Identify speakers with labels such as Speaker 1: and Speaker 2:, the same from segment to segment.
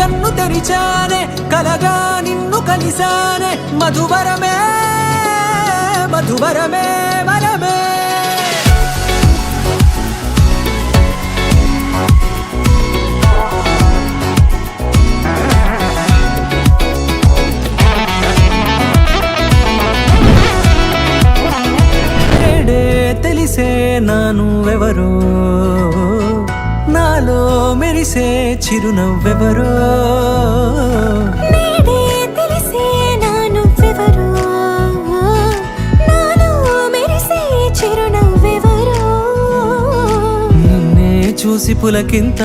Speaker 1: కన్ను తెరిచానే కలగా నిన్ను కలిసానే మధువరమే మధువరమే వరమే తెలిసే నానువెవరో నాలో మెరిసే చిరునవ్వెవరో
Speaker 2: నేడే తెలిసే నానువెవరో నాలో మెరిసే చిరునవ్వెవరో
Speaker 1: నిన్నే చూసి పులకింత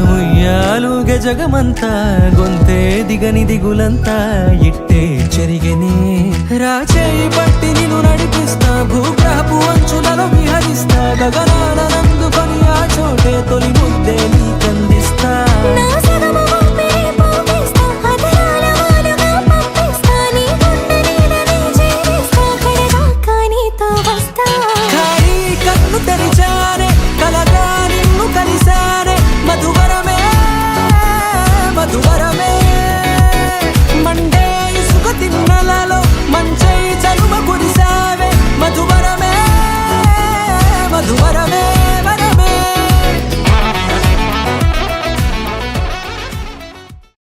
Speaker 1: ఉయ్యాలుగే జగమంతా గొంతే దిగని దిగులంతా ఇట్టే చెరిగెనే రాచేయి పట్టి నిన్ను నడిపిస్తా భూగ్రహపు అంచులలో విహరిస్తా గగనానందుకొని ఆ చోటే తొలి ముద్దు